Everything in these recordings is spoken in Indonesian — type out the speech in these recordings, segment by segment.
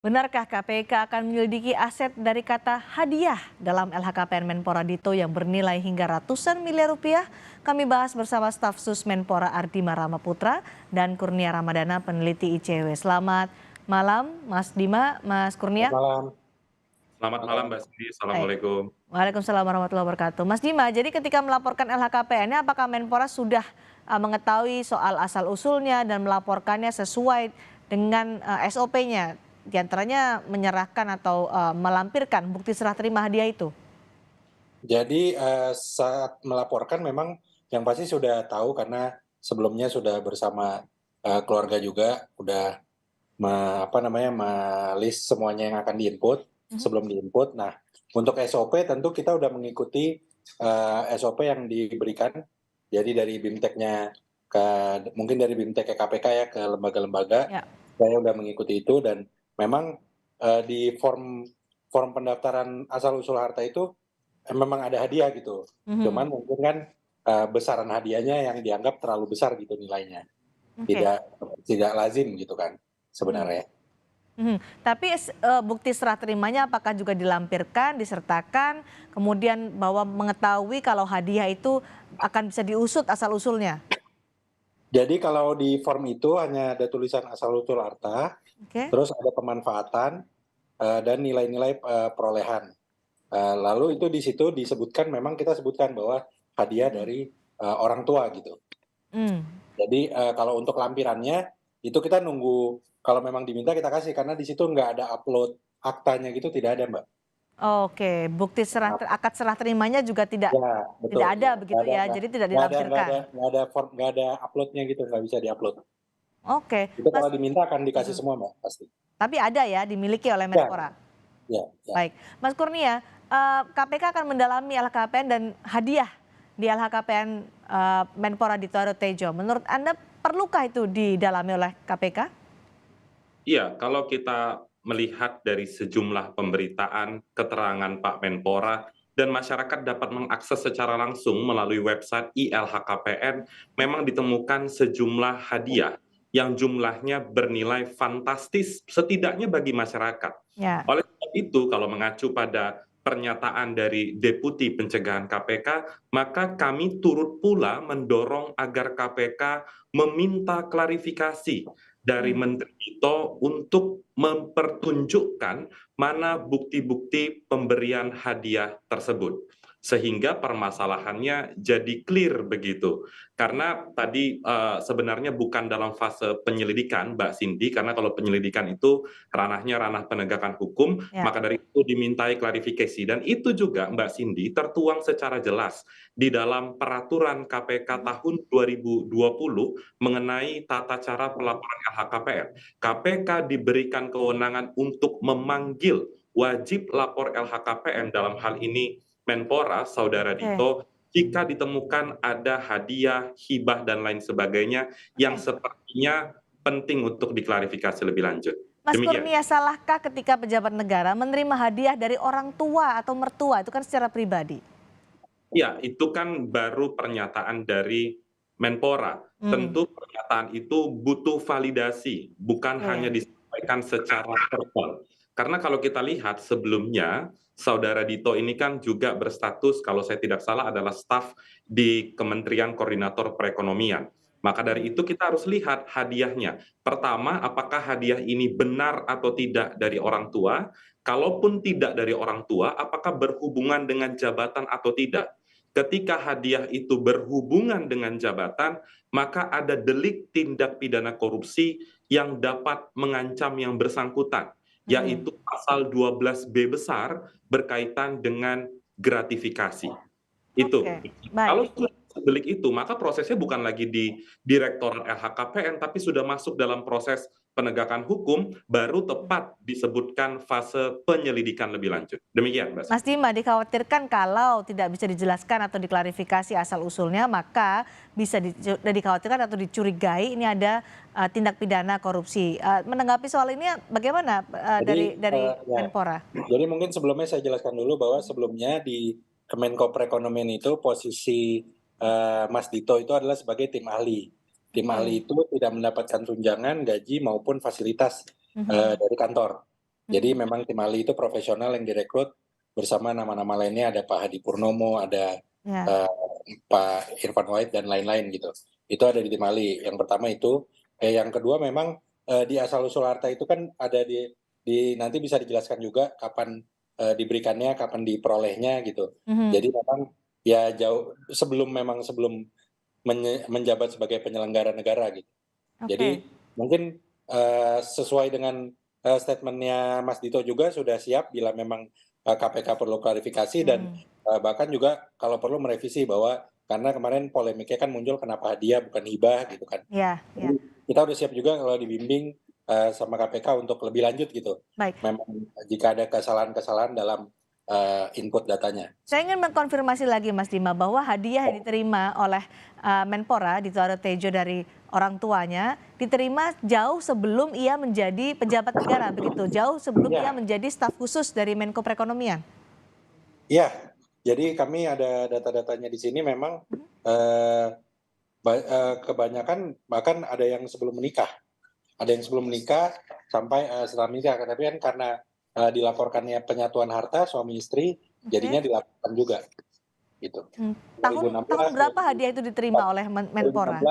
Benarkah KPK akan menyelidiki aset dari kata hadiah dalam LHKPN Menpora Dito yang bernilai hingga ratusan miliar rupiah? Kami bahas bersama staf sus Menpora Ardima Ramaputra dan Kurnia Ramadana, peneliti ICW. Selamat malam Mas Dima, Mas Selamat Kurnia. malam. Selamat malam Mbak Cindy, Baik. Assalamualaikum. Waalaikumsalam warahmatullahi wabarakatuh. Mas Dima, jadi ketika melaporkan LHKPN-nya apakah Menpora sudah mengetahui soal asal-usulnya dan melaporkannya sesuai dengan SOP-nya? Di antaranya menyerahkan atau melampirkan bukti serah terima hadiah itu? Jadi, saat melaporkan memang yang pasti sudah tahu karena sebelumnya sudah bersama, keluarga juga, udah me-list semuanya yang akan di-input, Mhm. sebelum di-input. Nah, untuk SOP tentu kita udah mengikuti, SOP yang diberikan, jadi dari BIMTEK-nya ke mungkin dari BIMTEK ke KPK ya, ke lembaga-lembaga, Ya. saya udah mengikuti itu dan memang, di form form pendaftaran asal-usul harta itu memang ada hadiah gitu, Mhm. cuman mungkin kan, besaran hadiahnya yang dianggap terlalu besar gitu nilainya, Oke. tidak tidak lazim gitu kan Mhm. sebenarnya. Mhm. Tapi bukti serah terimanya apakah juga dilampirkan, disertakan, kemudian bahwa mengetahui kalau hadiah itu akan bisa diusut asal-usulnya? Jadi kalau di form itu hanya ada tulisan asal-usul harta, Oke. terus ada pemanfaatan, dan nilai-nilai, perolehan. Lalu itu di situ disebutkan memang kita sebutkan bahwa hadiah Mhm. dari, orang tua gitu. Mmm. Jadi, kalau untuk lampirannya, itu kita nunggu kalau memang diminta kita kasih, karena di situ nggak ada upload aktanya gitu, tidak ada, Mbak. Oke, bukti akad serah terimanya juga tidak Ya, tidak betul, ada ya, begitu ya, jadi tidak dilampirkan? nggak ada upload-nya gitu, nggak bisa di-upload. Oke, Itu kalau Mas. diminta akan dikasih Mhm. semua, Mbak, pasti. Tapi ada ya, dimiliki oleh Ya, Menpora? ya, ya. Baik. Mas Kurnia, KPK akan mendalami LHKPN dan hadiah di LHKPN, Menpora Dito Aryo Tejo. Menurut Anda perlukah itu didalami oleh KPK? Iya, kalau kita melihat dari sejumlah pemberitaan, keterangan Pak Menpora, dan masyarakat dapat mengakses secara langsung melalui website ILHKPN, memang ditemukan sejumlah hadiah yang jumlahnya bernilai fantastis, setidaknya bagi masyarakat. Ya. Oleh sebab itu, kalau mengacu pada pernyataan dari Deputi Pencegahan KPK, maka kami turut pula mendorong agar KPK meminta klarifikasi dari Mmm. Menteri Dito untuk mempertunjukkan mana bukti-bukti pemberian hadiah tersebut. Sehingga permasalahannya jadi clear begitu. Karena tadi sebenarnya bukan dalam fase penyelidikan, Mbak Cindy, karena kalau penyelidikan itu ranahnya ranah penegakan hukum, Ya. maka dari itu dimintai klarifikasi. Dan itu juga Mbak Cindy tertuang secara jelas di dalam peraturan KPK Mhm. tahun 2020 mengenai tata cara pelaporan LHKPN. KPK diberikan kewenangan untuk memanggil wajib lapor LHKPN dalam hal ini Menpora, Saudara Oke. Dito, jika ditemukan ada hadiah, hibah, dan lain sebagainya yang Oke. sepertinya penting untuk diklarifikasi lebih lanjut. Mas Demikian. Kurnia, salahkah ketika pejabat negara menerima hadiah dari orang tua atau mertua, itu kan secara pribadi? Ya, itu kan baru pernyataan dari Menpora. Mmm. Tentu pernyataan itu butuh validasi, bukan hanya Oke. disampaikan secara verbal. Karena kalau kita lihat sebelumnya, Saudara Dito ini kan juga berstatus, kalau saya tidak salah, adalah staf di Kementerian Koordinator Perekonomian. Maka dari Mhm. itu kita harus lihat hadiahnya. Pertama, apakah hadiah ini benar atau tidak dari orang tua? Kalaupun tidak dari orang tua, apakah berhubungan dengan jabatan atau tidak? Ketika hadiah itu berhubungan dengan jabatan, maka ada delik tindak pidana korupsi yang dapat mengancam yang bersangkutan, Mhm. yaitu pasal 12B besar berkaitan dengan gratifikasi. Itu. Oke, baik. Kalau sudah masuk delik itu, maka prosesnya bukan lagi di Direktorat LHKPN, tapi sudah masuk dalam proses penegakan hukum, baru tepat disebutkan fase penyelidikan lebih lanjut. Demikian, Mbak Mas Siti. Dima, dikhawatirkan kalau tidak bisa dijelaskan atau diklarifikasi asal-usulnya, maka bisa dikhawatirkan atau dicurigai ini ada tindak pidana korupsi. Menanggapi soal ini bagaimana Jadi, dari ya, Menpora? jadi mungkin sebelumnya saya jelaskan dulu bahwa sebelumnya di Kemenko Perekonomian itu posisi, Mas Dito itu adalah sebagai tim ahli. Tim Oke. ahli itu tidak mendapatkan tunjangan, gaji, maupun fasilitas, Mhm. dari kantor. Jadi memang tim ahli itu profesional yang direkrut bersama nama-nama lainnya, ada Pak Hadi Purnomo, ada Ya. Pak Irfan Wahid dan lain-lain gitu. Itu ada di tim ahli. Yang pertama itu, yang kedua memang di asal-usul harta itu kan ada di nanti bisa dijelaskan juga kapan diberikannya, kapan diperolehnya gitu. Mhm. Jadi memang ya jauh sebelum menjabat sebagai penyelenggara negara gitu. Jadi Oke. mungkin sesuai dengan statement-nya Mas Dito juga sudah siap bila memang KPK perlu klarifikasi dan bahkan juga kalau perlu merevisi bahwa karena kemarin polemiknya kan muncul kenapa hadiah bukan hibah gitu kan. Ya, ya. Jadi kita udah siap juga kalau dibimbing sama KPK untuk lebih lanjut gitu. Baik. Memang jika ada kesalahan-kesalahan dalam input datanya. Saya ingin mengkonfirmasi lagi Mas Dima bahwa hadiah yang diterima oleh Menpora Dito Aryo Tejo dari orang tuanya diterima jauh sebelum ia menjadi pejabat negara, begitu? Jauh sebelum ia Iya. menjadi staf khusus dari Menko Perekonomian? Iya, jadi kami ada data-datanya di sini memang kebanyakan bahkan ada yang sebelum menikah. Ada yang sebelum menikah sampai setelah menikah, tapi kan karena dilaporkannya penyatuan harta suami istri, jadinya dilaporkan juga gitu. Tahun 2016, berapa hadiah itu diterima oleh Menpora?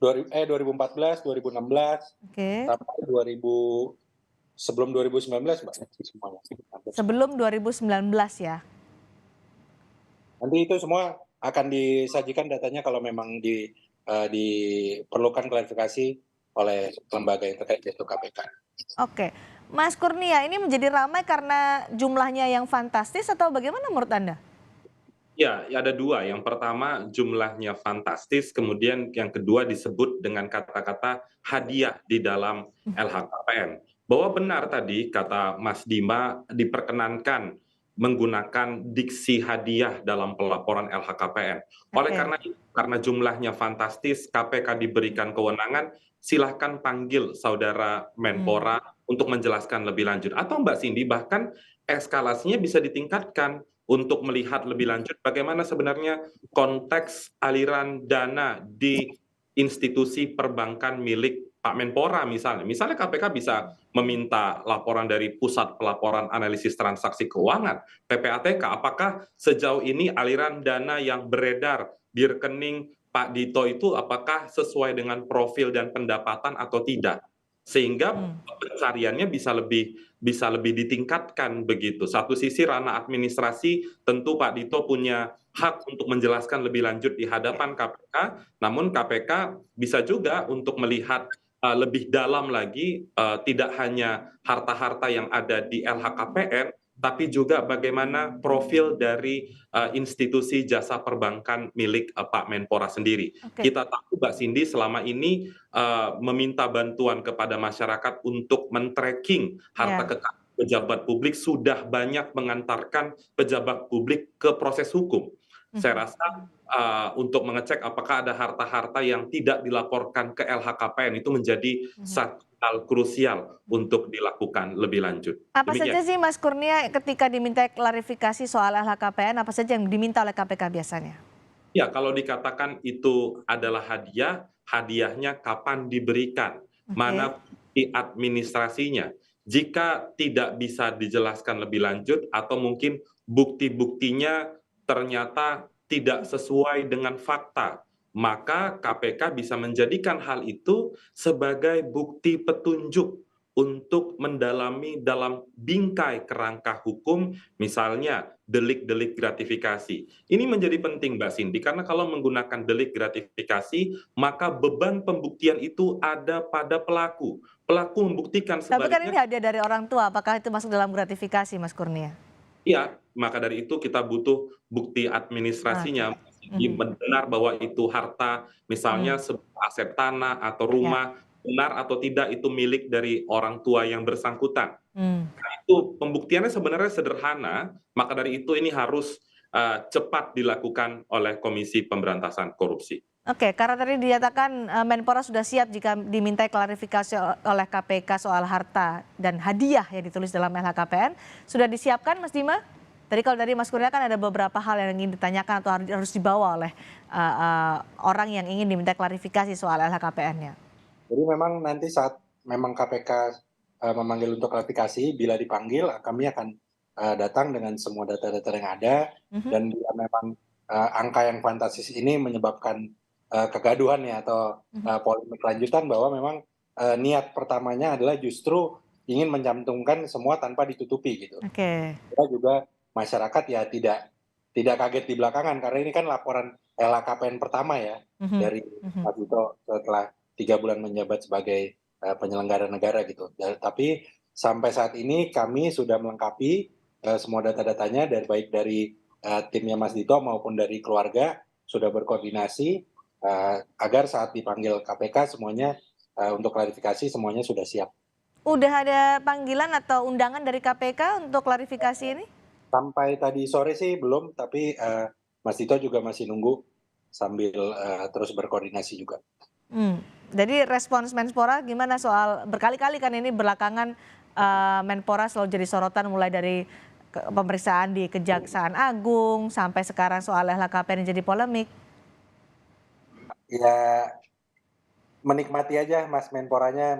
2014, 2016, Oke. sampai sebelum 2019 Mbak, semuanya. Sebelum 2019 ya? Nanti itu semua akan disajikan datanya kalau memang diperlukan klarifikasi oleh lembaga yang terkait yaitu KPK. Oke. Mas Kurnia, ini menjadi ramai karena jumlahnya yang fantastis atau bagaimana menurut Anda? Ya, ada dua. Yang pertama jumlahnya fantastis, kemudian yang kedua disebut dengan kata-kata hadiah di dalam LHKPN. Bahwa benar tadi kata Mas Dima diperkenankan menggunakan diksi hadiah dalam pelaporan LHKPN. Oleh karena jumlahnya fantastis, KPK diberikan kewenangan, silahkan panggil saudara Menpora untuk menjelaskan lebih lanjut. Atau Mbak Cindy, bahkan eskalasinya bisa ditingkatkan untuk melihat lebih lanjut bagaimana sebenarnya konteks aliran dana di institusi perbankan milik Pak Menpora misalnya. Misalnya KPK bisa meminta laporan dari Pusat Pelaporan Analisis Transaksi Keuangan, PPATK, apakah sejauh ini aliran dana yang beredar di rekening Pak Dito itu apakah sesuai dengan profil dan pendapatan atau tidak? Sehingga pencariannya bisa lebih ditingkatkan begitu. Satu sisi ranah administrasi tentu Pak Dito punya hak untuk menjelaskan lebih lanjut di hadapan KPK, namun KPK bisa juga untuk melihat lebih dalam lagi tidak hanya harta-harta yang ada di LHKPN, tapi juga bagaimana profil dari institusi jasa perbankan milik Pak Menpora sendiri. Kita tahu Mbak Cindy selama ini meminta bantuan kepada masyarakat untuk men-tracking harta kekayaan pejabat publik sudah banyak mengantarkan pejabat publik ke proses hukum. Saya rasa untuk mengecek apakah ada harta-harta yang tidak dilaporkan ke LHKPN itu menjadi satu hal krusial untuk dilakukan lebih lanjut. Apa saja sih Mas Kurnia ketika diminta klarifikasi soal LHKPN, apa saja yang diminta oleh KPK biasanya? Ya, kalau dikatakan itu adalah hadiah, hadiahnya kapan diberikan, mana bukti administrasinya. Jika tidak bisa dijelaskan lebih lanjut atau mungkin bukti-buktinya ternyata tidak sesuai dengan fakta, maka KPK bisa menjadikan hal itu sebagai bukti petunjuk untuk mendalami dalam bingkai kerangka hukum, misalnya delik-delik gratifikasi. Ini menjadi penting Mbak Cindy, karena kalau menggunakan delik gratifikasi, maka beban pembuktian itu ada pada pelaku. Pelaku membuktikan Tapi kan ini sebaliknya. hadiah dari orang tua, apakah itu masuk dalam gratifikasi Mas Kurnia? Iya, maka dari itu kita butuh bukti administrasinya. Benar bahwa itu harta, misalnya sebuah aset tanah atau rumah, benar atau tidak itu milik dari orang tua yang bersangkutan. Nah, itu pembuktiannya sebenarnya sederhana, maka dari itu ini harus cepat dilakukan oleh Komisi Pemberantasan Korupsi. Oke, karena tadi dinyatakan Menpora sudah siap jika dimintai klarifikasi oleh KPK soal harta dan hadiah yang ditulis dalam LHKPN. Sudah disiapkan Mas Dima? Tadi kalau dari Mas Kurnia kan ada beberapa hal yang ingin ditanyakan atau harus dibawa oleh orang yang ingin diminta klarifikasi soal LHKPN-nya. Jadi memang nanti saat memang KPK memanggil untuk klarifikasi. Bila dipanggil, kami akan datang dengan semua data-data yang ada, dan bila memang angka yang fantastis ini menyebabkan kegaduhan ya atau polemik lanjutan, bahwa memang niat pertamanya adalah justru ingin mencantumkan semua tanpa ditutupi gitu. Oke. Kita juga masyarakat ya tidak kaget di belakangan, karena ini kan laporan LHKPN pertama ya dari Mas Dito setelah 3 bulan menjabat sebagai penyelenggara negara gitu. Tapi sampai saat ini kami sudah melengkapi semua data-datanya, dari baik dari timnya Mas Dito maupun dari keluarga, sudah berkoordinasi agar saat dipanggil KPK semuanya untuk klarifikasi semuanya sudah siap. Udah ada panggilan atau undangan dari KPK untuk klarifikasi ini? Sampai tadi sore sih belum, tapi Mas Dito juga masih nunggu sambil terus berkoordinasi juga. Jadi respons Menpora gimana soal berkali-kali kan ini belakangan Menpora selalu jadi sorotan, mulai dari pemeriksaan di Kejaksaan Agung sampai sekarang soal LHKPN yang jadi polemik. Ya menikmati aja Mas Menporanya,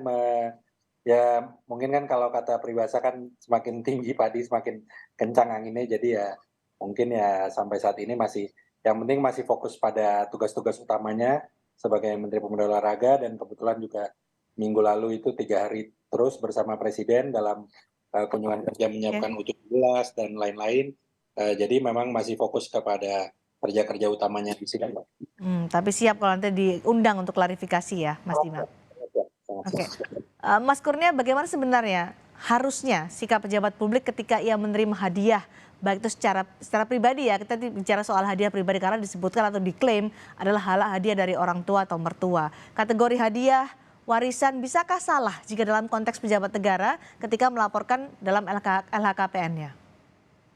ya mungkin kan kalau kata peribahasa kan semakin tinggi padi semakin kencang anginnya, jadi ya mungkin ya sampai saat ini masih, yang penting masih fokus pada tugas-tugas utamanya sebagai Menteri Pemuda Olahraga, dan kebetulan juga minggu lalu itu 3 hari terus bersama Presiden dalam kunjungan kerja menyiapkan U17 dan lain-lain, jadi memang masih fokus kepada kerja-kerja utamanya di sidang. Tapi siap kalau nanti diundang untuk klarifikasi ya, Mas Dima. Oke. Mas Kurnia, bagaimana sebenarnya harusnya sikap pejabat publik ketika ia menerima hadiah, baik itu secara pribadi ya, kita bicara soal hadiah pribadi karena disebutkan atau diklaim adalah hadiah dari orang tua atau mertua. Kategori hadiah, warisan, bisakah salah jika dalam konteks pejabat negara ketika melaporkan dalam LHKPN-nya?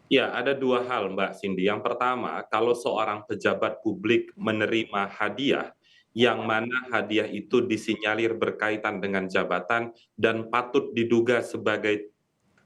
Ya, ada 2 hal Mbak Cindy. Yang pertama, kalau seorang pejabat publik menerima hadiah, yang mana hadiah itu disinyalir berkaitan dengan jabatan dan patut diduga sebagai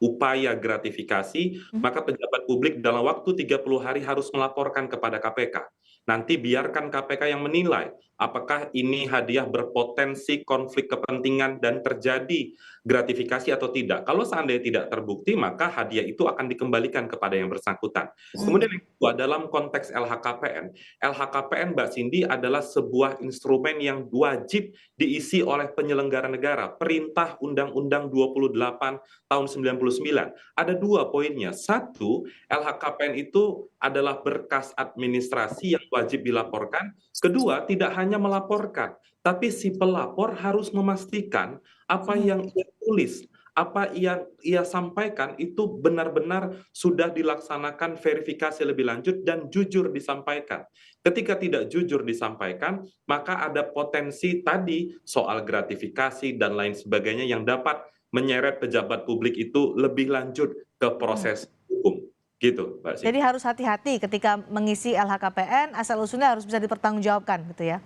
upaya gratifikasi, maka pejabat publik dalam waktu 30 hari harus melaporkan kepada KPK. Nanti biarkan KPK yang menilai apakah ini hadiah berpotensi konflik kepentingan dan terjadi gratifikasi atau tidak. Kalau seandainya tidak terbukti, maka hadiah itu akan dikembalikan kepada yang bersangkutan. Kemudian yang kedua, dalam konteks LHKPN, LHKPN Mbak Cindy adalah sebuah instrumen yang wajib diisi oleh penyelenggara negara. Perintah Undang-Undang 28 tahun 99. Ada 2 poinnya. 1, LHKPN itu adalah berkas administrasi yang wajib dilaporkan. Kedua, tidak hanya melaporkan, tapi si pelapor harus memastikan apa yang ia tulis, apa yang ia sampaikan itu benar-benar sudah dilaksanakan verifikasi lebih lanjut dan jujur disampaikan. Ketika tidak jujur disampaikan, maka ada potensi tadi soal gratifikasi dan lain sebagainya yang dapat menyeret pejabat publik itu lebih lanjut ke proses hukum. Gitu, Mbak Cindy. Jadi harus hati-hati ketika mengisi LHKPN, asal-usulnya harus bisa dipertanggungjawabkan gitu ya?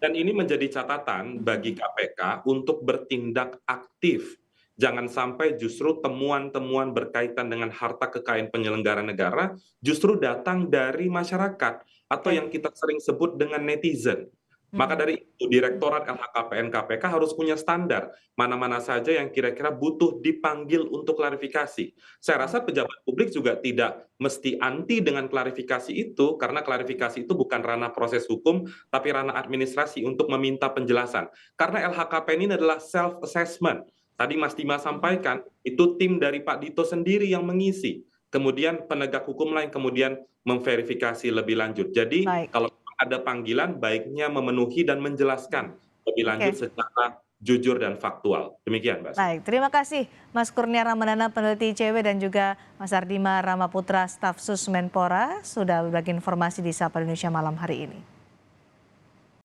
Dan ini menjadi catatan bagi KPK untuk bertindak aktif. Jangan sampai justru temuan-temuan berkaitan dengan harta kekayaan penyelenggara negara justru datang dari masyarakat atau yang kita sering sebut dengan netizen. Maka dari itu Direktorat LHKPN KPK harus punya standar mana-mana saja yang kira-kira butuh dipanggil untuk klarifikasi. Saya rasa pejabat publik juga tidak mesti anti dengan klarifikasi itu, karena klarifikasi itu bukan ranah proses hukum tapi ranah administrasi untuk meminta penjelasan. Karena LHKPN ini adalah self assessment. Tadi Mas Dima sampaikan, itu tim dari Pak Dito sendiri yang mengisi. Kemudian penegak hukum lain kemudian memverifikasi lebih lanjut. Jadi kalau ada panggilan, baiknya memenuhi dan menjelaskan lebih lanjut secara jujur dan faktual. Demikian, Mbak. Baik, terima kasih Mas Kurnia Ramadana, peneliti ICW, dan juga Mas Ardima Ramaputra, staf sus Menpora, sudah berbagi informasi di Sapa Indonesia malam hari ini.